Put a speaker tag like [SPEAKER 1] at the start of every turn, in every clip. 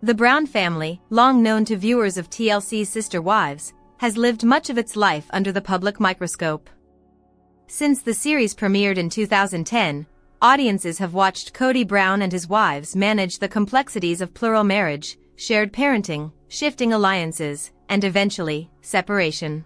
[SPEAKER 1] The Brown family, long known to viewers of TLC Sister Wives, has lived much of its life under the public microscope. Since the series premiered in 2010, audiences have watched Kody Brown and his wives manage the complexities of plural marriage, shared parenting, shifting alliances, and eventually, separation.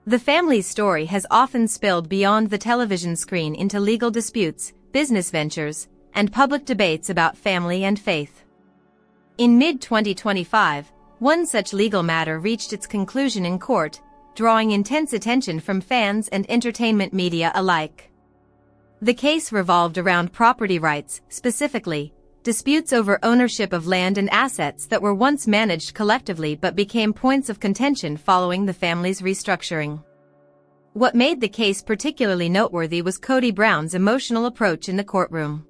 [SPEAKER 1] The family's story has often spilled beyond the television screen into legal disputes, business ventures, and public debates about family and faith. In mid-2025, one such legal matter reached its conclusion in court, drawing intense attention from fans and entertainment media alike. The case revolved around property rights, specifically, disputes over ownership of land and assets that were once managed collectively but became points of contention following the family's restructuring. What made the case particularly noteworthy was Kody Brown's emotional approach in the courtroom.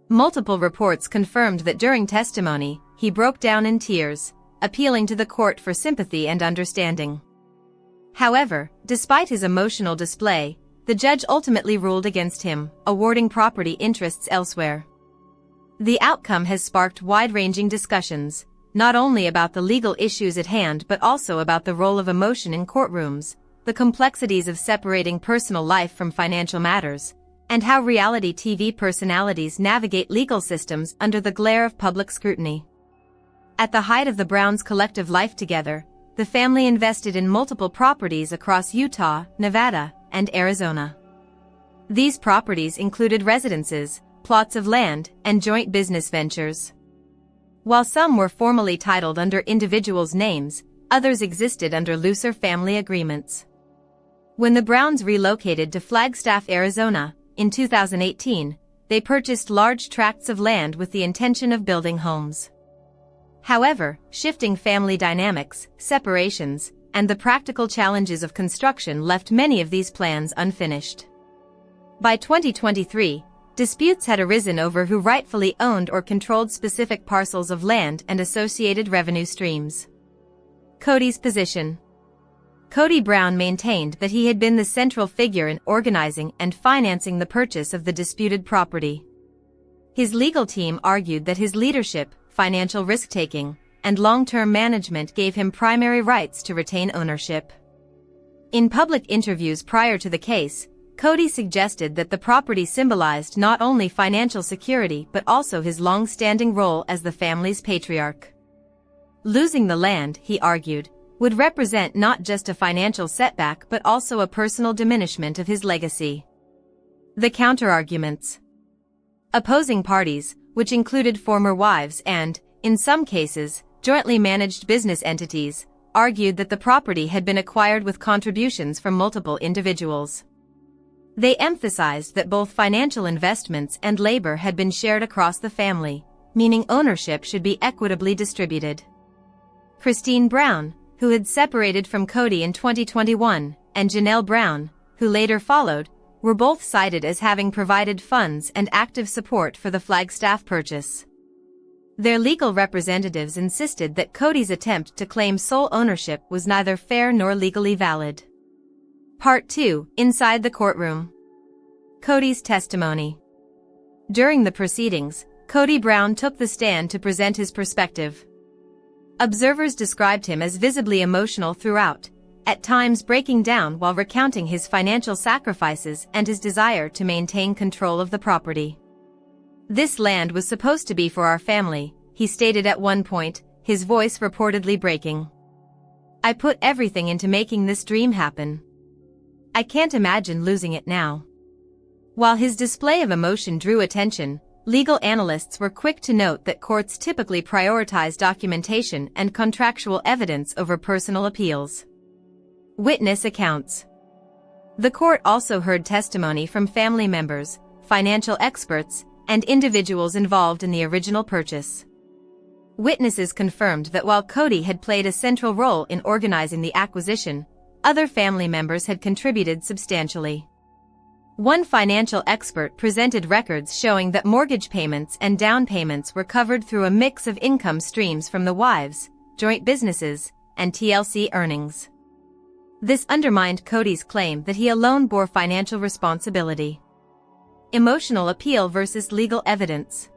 [SPEAKER 1] Multiple reports confirmed that during testimony, he broke down in tears, appealing to the court for sympathy and understanding. However, despite his emotional display, the judge ultimately ruled against him, awarding property interests elsewhere. The outcome has sparked wide-ranging discussions, not only about the legal issues at hand but also about the role of emotion in courtrooms, the complexities of separating personal life from financial matters, and how reality TV personalities navigate legal systems under the glare of public scrutiny. At the height of the Browns' collective life together, the family invested in multiple properties across Utah, Nevada, and Arizona. These properties included residences, plots of land, and joint business ventures. While some were formally titled under individuals' names, others existed under looser family agreements. When the Browns relocated to Flagstaff, Arizona, in 2018, they purchased large tracts of land with the intention of building homes. However, shifting family dynamics, separations, and the practical challenges of construction left many of these plans unfinished. By 2023, disputes had arisen over who rightfully owned or controlled specific parcels of land and associated revenue streams. Kody's position. Kody Brown maintained that he had been the central figure in organizing and financing the purchase of the disputed property. His legal team argued that his leadership, financial risk-taking, and long-term management gave him primary rights to retain ownership. In public interviews prior to the case, Kody suggested that the property symbolized not only financial security but also his long-standing role as the family's patriarch. Losing the land, he argued, would represent not just a financial setback but also a personal diminishment of his legacy. The counterarguments. Opposing parties, which included former wives and, in some cases, jointly managed business entities, argued that the property had been acquired with contributions from multiple individuals. They emphasized that both financial investments and labor had been shared across the family, meaning ownership should be equitably distributed. Christine Brown, who had separated from Kody in 2021, and Janelle Brown, who later followed, were both cited as having provided funds and active support for the Flagstaff purchase. Their legal representatives insisted that Kody's attempt to claim sole ownership was neither fair nor legally valid. Part 2, Inside the Courtroom. Kody's testimony. During the proceedings, Kody Brown took the stand to present his perspective. Observers described him as visibly emotional throughout, at times breaking down while recounting his financial sacrifices and his desire to maintain control of the property. "This land was supposed to be for our family," he stated at one point, his voice reportedly breaking. "I put everything into making this dream happen. I can't imagine losing it now." While his display of emotion drew attention, legal analysts were quick to note that courts typically prioritize documentation and contractual evidence over personal appeals. Witness accounts. The court also heard testimony from family members, financial experts, and individuals involved in the original purchase. Witnesses confirmed that while Kody had played a central role in organizing the acquisition, other family members had contributed substantially. One financial expert presented records showing that mortgage payments and down payments were covered through a mix of income streams from the wives, joint businesses, and TLC earnings. This undermined Kody's claim that he alone bore financial responsibility. Emotional appeal versus legal evidence.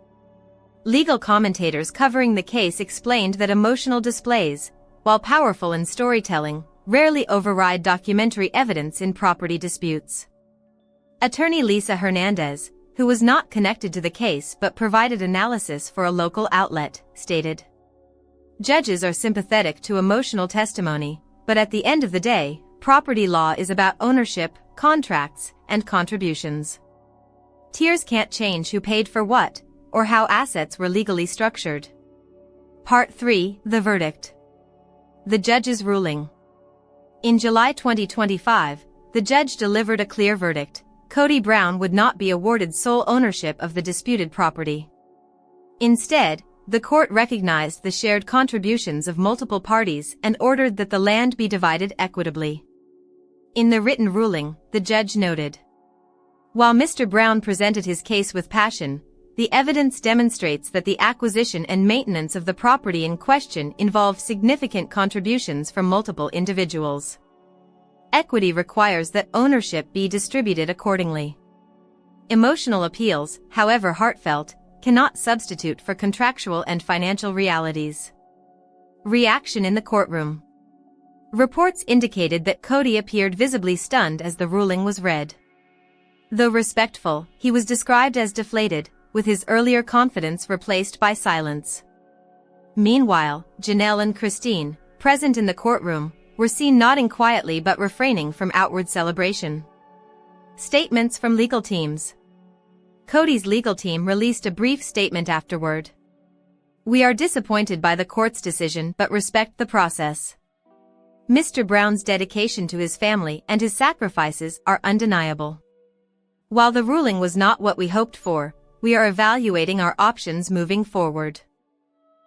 [SPEAKER 1] Legal commentators covering the case explained that emotional displays, while powerful in storytelling, rarely override documentary evidence in property disputes. Attorney Lisa Hernandez, who was not connected to the case but provided analysis for a local outlet, stated, "Judges are sympathetic to emotional testimony, but at the end of the day, property law is about ownership, contracts, and contributions. Tears can't change who paid for what, or how assets were legally structured." Part 3, The Verdict. The judge's ruling. In July 2025, the judge delivered a clear verdict: Kody Brown would not be awarded sole ownership of the disputed property. Instead, the court recognized the shared contributions of multiple parties and ordered that the land be divided equitably. In the written ruling, the judge noted, "While Mr. Brown presented his case with passion, the evidence demonstrates that the acquisition and maintenance of the property in question involved significant contributions from multiple individuals. Equity requires that ownership be distributed accordingly. Emotional appeals, however heartfelt, cannot substitute for contractual and financial realities." Reaction in the courtroom. Reports indicated that Kody appeared visibly stunned as the ruling was read. Though respectful, he was described as deflated, with his earlier confidence replaced by silence. Meanwhile, Janelle and Christine, present in the courtroom, were seen nodding quietly but refraining from outward celebration. Statements from legal teams. Kody's legal team released a brief statement afterward. "We are disappointed by the court's decision but respect the process. Mr. Brown's dedication to his family and his sacrifices are undeniable. While the ruling was not what we hoped for, we are evaluating our options moving forward."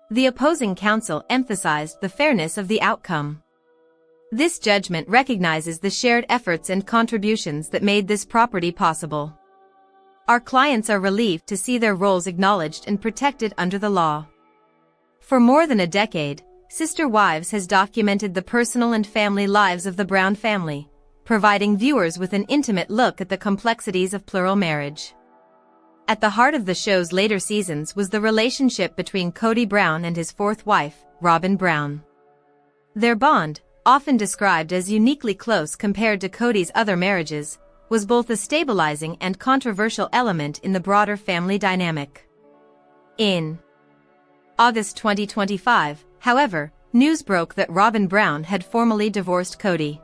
[SPEAKER 1] The opposing counsel emphasized the fairness of the outcome. "This judgment recognizes the shared efforts and contributions that made this property possible. Our clients are relieved to see their roles acknowledged and protected under the law." For more than a decade, Sister Wives has documented the personal and family lives of the Brown family, providing viewers with an intimate look at the complexities of plural marriage. At the heart of the show's later seasons was the relationship between Kody Brown and his fourth wife, Robyn Brown. Their bond, often described as uniquely close compared to Kody's other marriages, was both a stabilizing and controversial element in the broader family dynamic. In August 2025, however, news broke that Robyn Brown had formally divorced Kody.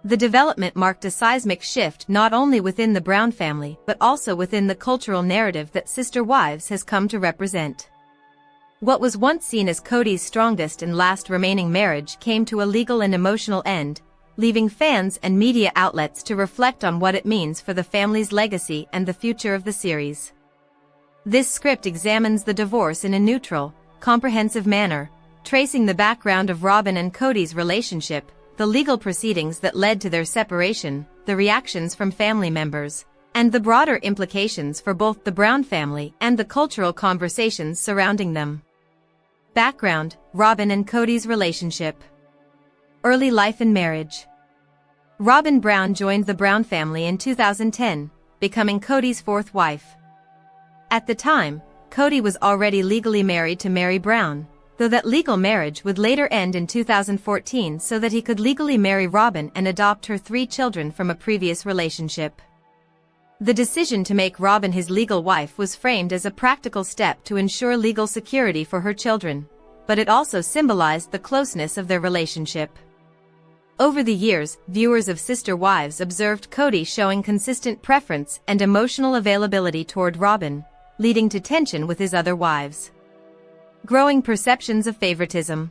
[SPEAKER 1] The development marked a seismic shift not only within the Brown family but also within the cultural narrative that Sister Wives has come to represent. What was once seen as Kody's strongest and last remaining marriage came to a legal and emotional end, leaving fans and media outlets to reflect on what it means for the family's legacy and the future of the series. This script examines the divorce in a neutral, comprehensive manner, tracing the background of Robyn and Kody's relationship, the legal proceedings that led to their separation, the reactions from family members, and the broader implications for both the Brown family and the cultural conversations surrounding them. Background: Robyn and Kody's relationship. Early life and marriage. Robyn Brown joined the Brown family in 2010, becoming Kody's fourth wife. At the time, Kody was already legally married to Meri Brown, though that legal marriage would later end in 2014 so that he could legally marry Robyn and adopt her 3 children from a previous relationship. The decision to make Robyn his legal wife was framed as a practical step to ensure legal security for her children, but it also symbolized the closeness of their relationship. Over the years, viewers of Sister Wives observed Kody showing consistent preference and emotional availability toward Robyn, leading to tension with his other wives. Growing perceptions of favoritism.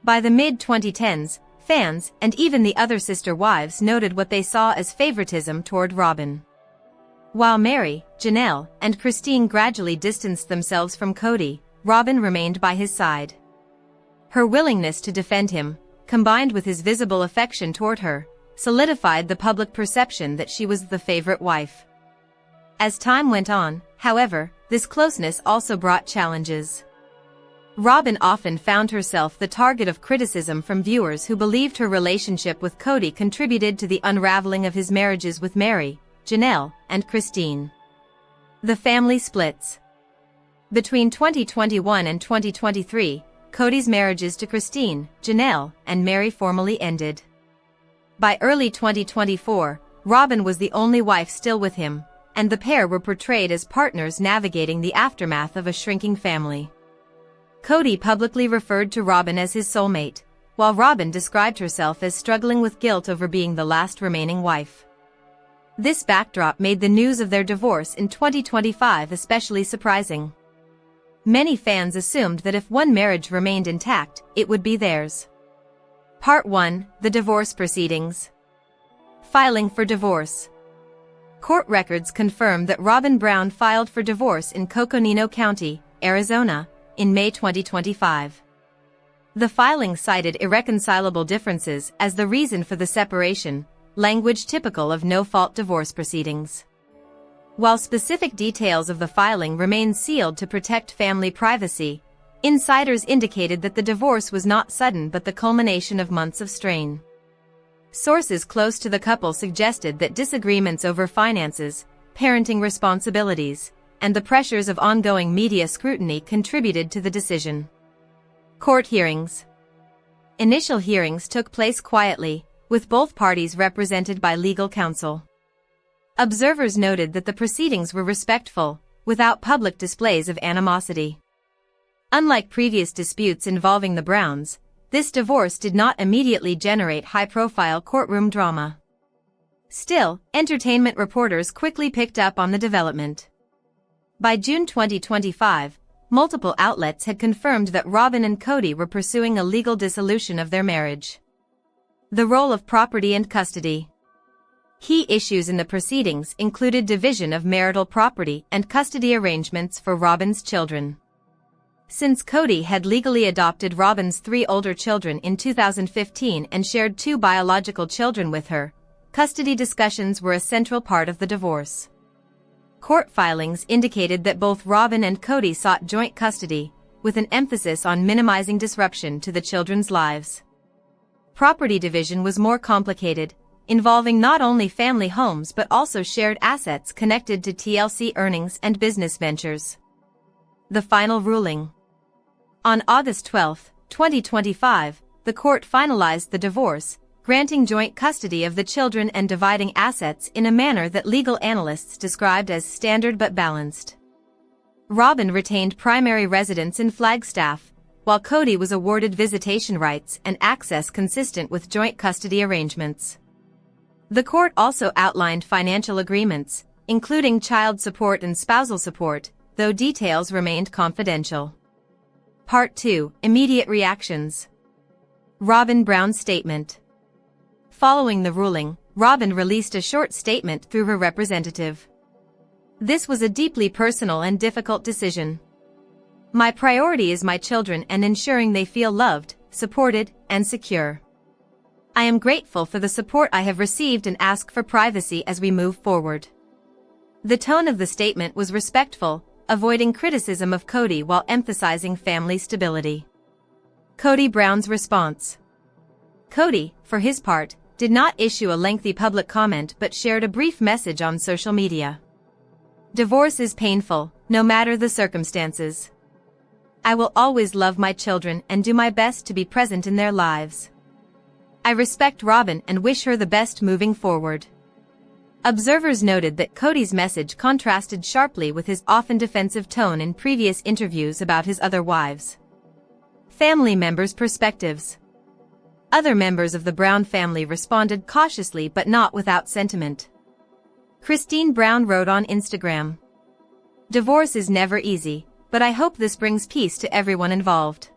[SPEAKER 1] By the mid-2010s, fans and even the other Sister Wives noted what they saw as favoritism toward Robyn. While Meri, Janelle, and Christine gradually distanced themselves from Kody, Robyn remained by his side. Her willingness to defend him, combined with his visible affection toward her, solidified the public perception that she was the favorite wife. As time went on, however, this closeness also brought challenges. Robyn often found herself the target of criticism from viewers who believed her relationship with Kody contributed to the unraveling of his marriages with Meri, Janelle, and Christine. The family splits. Between 2021 and 2023, Kody's marriages to Christine, Janelle, and Meri formally ended. By early 2024, Robyn was the only wife still with him, and the pair were portrayed as partners navigating the aftermath of a shrinking family. Kody publicly referred to Robyn as his soulmate, while Robyn described herself as struggling with guilt over being the last remaining wife. This backdrop made the news of their divorce in 2025 especially surprising. Many fans assumed that if one marriage remained intact, it would be theirs. Part 1: The Divorce Proceedings. Filing for divorce. Court records confirm that Robyn Brown filed for divorce in Coconino County, Arizona, in May 2025. The filing cited irreconcilable differences as the reason for the separation, language typical of no-fault divorce proceedings. While specific details of the filing remain sealed to protect family privacy, insiders indicated that the divorce was not sudden but the culmination of months of strain. Sources close to the couple suggested that disagreements over finances, parenting responsibilities, and the pressures of ongoing media scrutiny contributed to the decision. Court hearings. Initial hearings took place quietly, with both parties represented by legal counsel. Observers noted that the proceedings were respectful, without public displays of animosity. Unlike previous disputes involving the Browns, this divorce did not immediately generate high-profile courtroom drama. Still, entertainment reporters quickly picked up on the development. By June 2025, multiple outlets had confirmed that Robyn and Kody were pursuing a legal dissolution of their marriage. The role of property and custody. Key issues in the proceedings included division of marital property and custody arrangements for Robyn's children. Since Kody had legally adopted Robyn's 3 older children in 2015 and shared 2 biological children with her, custody discussions were a central part of the divorce. Court filings indicated that both Robyn and Kody sought joint custody, with an emphasis on minimizing disruption to the children's lives. Property division was more complicated, involving not only family homes but also shared assets connected to TLC earnings and business ventures. The final ruling. On August 12, 2025, the court finalized the divorce, granting joint custody of the children and dividing assets in a manner that legal analysts described as standard but balanced. Robyn retained primary residence in Flagstaff, while Kody was awarded visitation rights and access consistent with joint custody arrangements. The court also outlined financial agreements, including child support and spousal support, though details remained confidential. Part 2: Immediate reactions. Robyn Brown's statement. Following the ruling, Robyn released a short statement through her representative. This was a deeply personal and difficult decision. My priority is my children and ensuring they feel loved, supported, and secure. I am grateful for the support I have received and ask for privacy as we move forward. The tone of the statement was respectful, avoiding criticism of Kody while emphasizing family stability. Kody Brown's response. Kody, for his part, did not issue a lengthy public comment but shared a brief message on social media. Divorce is painful, no matter the circumstances. I will always love my children and do my best to be present in their lives. I respect Robyn and wish her the best moving forward. Observers noted that Kody's message contrasted sharply with his often defensive tone in previous interviews about his other wives. Family members' perspectives. Other members of the Brown family responded cautiously but not without sentiment. Christine Brown wrote on Instagram, "Divorce is never easy, but I hope this brings peace to everyone involved.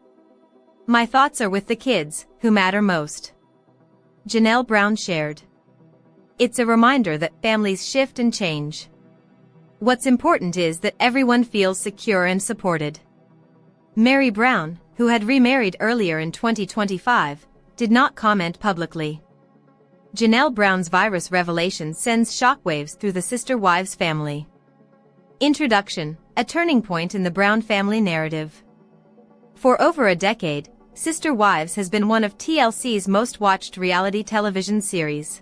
[SPEAKER 1] My thoughts are with the kids, who matter most." Janelle Brown shared, "It's a reminder that families shift and change. What's important is that everyone feels secure and supported." Meri Brown, who had remarried earlier in 2025, did not comment publicly. Janelle Brown's virus revelation sends shockwaves through the Sister Wives family. Introduction: a turning point in the Brown family narrative. For over a decade, Sister Wives has been one of TLC's most watched reality television series.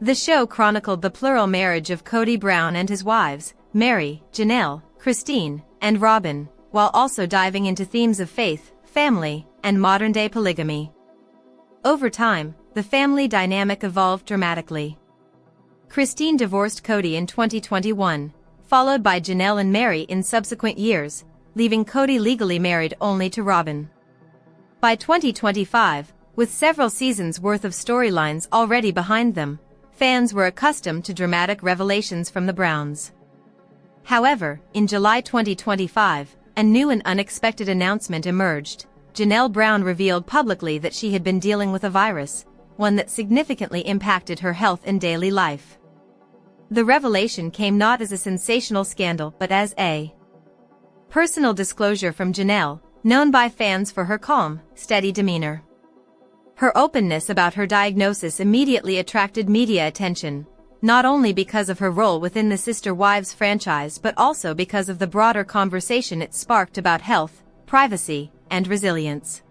[SPEAKER 1] The show chronicled the plural marriage of Kody Brown and his wives, Meri, Janelle, Christine, and Robyn, while also diving into themes of faith, family, and modern-day polygamy. Over time, the family dynamic evolved dramatically. Christine divorced Kody in 2021, followed by Janelle and Meri in subsequent years, leaving Kody legally married only to Robyn. By 2025, with several seasons' worth of storylines already behind them, fans were accustomed to dramatic revelations from the Browns. However, in July 2025, a new and unexpected announcement emerged. Janelle Brown revealed publicly that she had been dealing with a virus, one that significantly impacted her health and daily life. The revelation came not as a sensational scandal but as a personal disclosure from Janelle, known by fans for her calm, steady demeanor. Her openness about her diagnosis immediately attracted media attention, not only because of her role within the Sister Wives franchise but also because of the broader conversation it sparked about health, privacy, and resilience.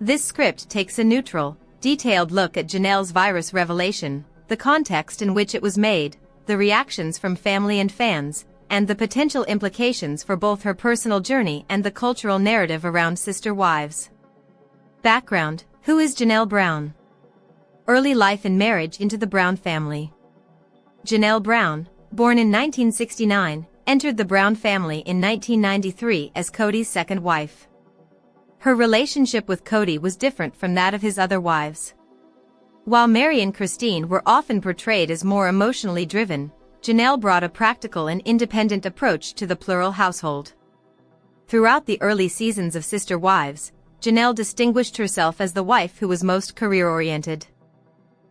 [SPEAKER 1] This script takes a neutral, detailed look at Janelle's virus revelation, the context in which it was made, the reactions from family and fans, and the potential implications for both her personal journey and the cultural narrative around Sister Wives. Background: who is Janelle Brown? Early life and marriage into the Brown family. Janelle Brown, born in 1969, entered the Brown family in 1993 as Kody's second wife. Her relationship with Kody was different from that of his other wives. While Meri and Christine were often portrayed as more emotionally driven, Janelle brought a practical and independent approach to the plural household. Throughout the early seasons of Sister Wives, Janelle distinguished herself as the wife who was most career-oriented.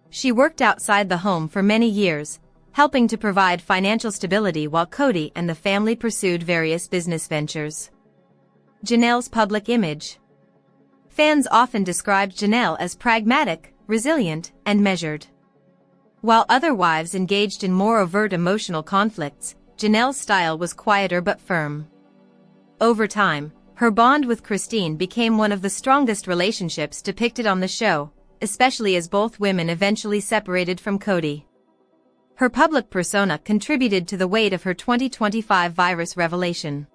[SPEAKER 1] She worked outside the home for many years, helping to provide financial stability while Kody and the family pursued various business ventures. Janelle's public image. Fans often described Janelle as pragmatic, resilient, and measured. While other wives engaged in more overt emotional conflicts, Janelle's style was quieter but firm. Over time, her bond with Christine became one of the strongest relationships depicted on the show, especially as both women eventually separated from Kody. Her public persona contributed to the weight of her 2025 virus revelation.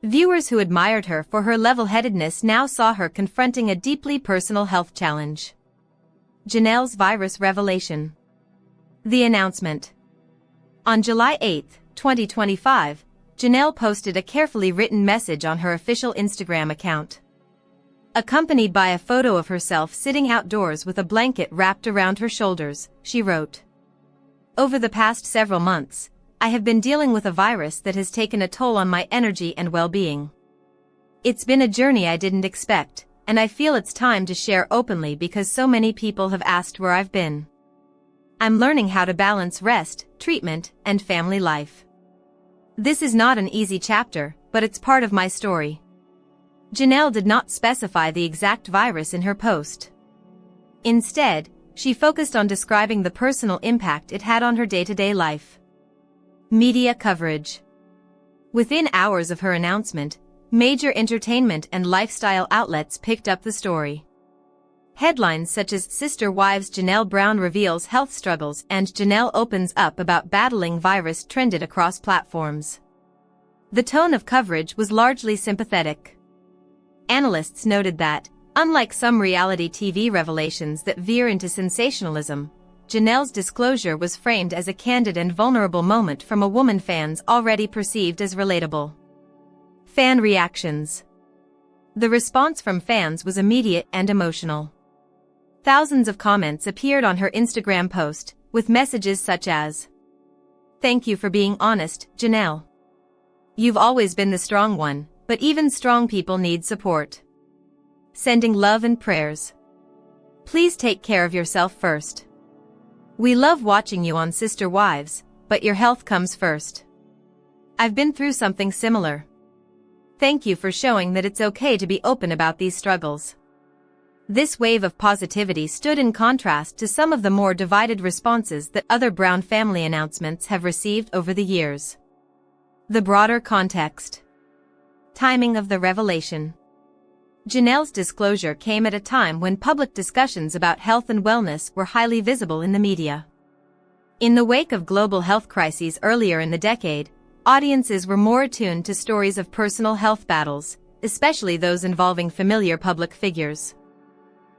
[SPEAKER 1] Viewers who admired her for her level-headedness now saw her confronting a deeply personal health challenge. Janelle's virus revelation. The announcement. On July 8, 2025, Janelle posted a carefully written message on her official Instagram account. Accompanied by a photo of herself sitting outdoors with a blanket wrapped around her shoulders, she wrote, "Over the past several months, I have been dealing with a virus that has taken a toll on my energy and well-being. It's been a journey I didn't expect, and I feel it's time to share openly because so many people have asked where I've been. I'm learning how to balance rest, treatment, and family life. This is not an easy chapter, but it's part of my story." Janelle did not specify the exact virus in her post. Instead, she focused on describing the personal impact it had on her day-to-day life. Media coverage. Within hours of her announcement, major entertainment and lifestyle outlets picked up the story. Headlines such as "Sister Wives Janelle Brown reveals health struggles" and "Janelle opens up about battling virus" trended across platforms. The tone of coverage was largely sympathetic. Analysts noted that, unlike some reality TV revelations that veer into sensationalism, Janelle's disclosure was framed as a candid and vulnerable moment from a woman fans already perceived as relatable. Fan reactions. The response from fans was immediate and emotional. Thousands of comments appeared on her Instagram post, with messages such as, "Thank you for being honest, Janelle. You've always been the strong one, but even strong people need support. Sending love and prayers. Please take care of yourself first. We love watching you on Sister Wives, but your health comes first. I've been through something similar. Thank you for showing that it's okay to be open about these struggles." This wave of positivity stood in contrast to some of the more divided responses that other Brown family announcements have received over the years. The broader context. Timing of the revelation. Janelle's disclosure came at a time when public discussions about health and wellness were highly visible in the media. In the wake of global health crises earlier in the decade, audiences were more attuned to stories of personal health battles, especially those involving familiar public figures.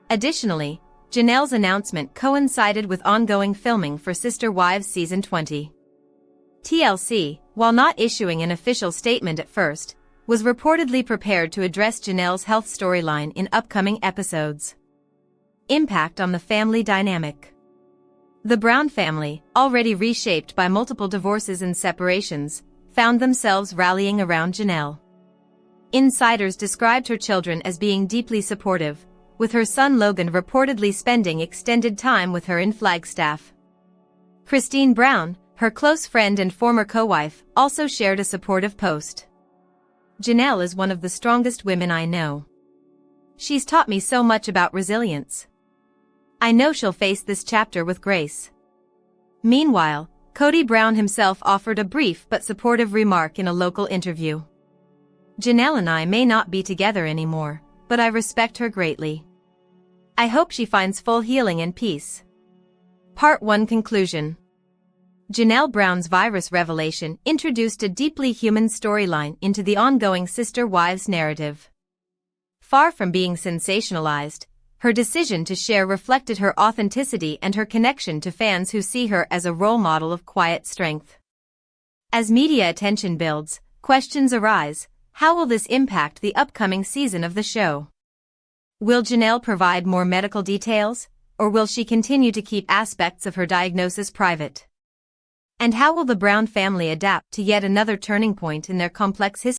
[SPEAKER 1] Additionally, Janelle's announcement coincided with ongoing filming for Sister Wives Season 20. TLC, while not issuing an official statement at first, was reportedly prepared to address Janelle's health storyline in upcoming episodes. Impact on the family dynamic. The Brown family, already reshaped by multiple divorces and separations, found themselves rallying around Janelle. Insiders described her children as being deeply supportive, with her son Logan reportedly spending extended time with her in Flagstaff. Christine Brown, her close friend and former co-wife, also shared a supportive post. "Janelle is one of the strongest women I know. She's taught me so much about resilience. I know she'll face this chapter with grace." Meanwhile, Kody Brown himself offered a brief but supportive remark in a local interview. "Janelle and I may not be together anymore, but I respect her greatly. I hope she finds full healing and peace." Part 1 Conclusion. Janelle Brown's virus revelation introduced a deeply human storyline into the ongoing Sister Wives narrative. Far from being sensationalized, her decision to share reflected her authenticity and her connection to fans who see her as a role model of quiet strength. As media attention builds, questions arise. How will this impact the upcoming season of the show? Will Janelle provide more medical details, or will she continue to keep aspects of her diagnosis private? And how will the Brown family adapt to yet another turning point in their complex history?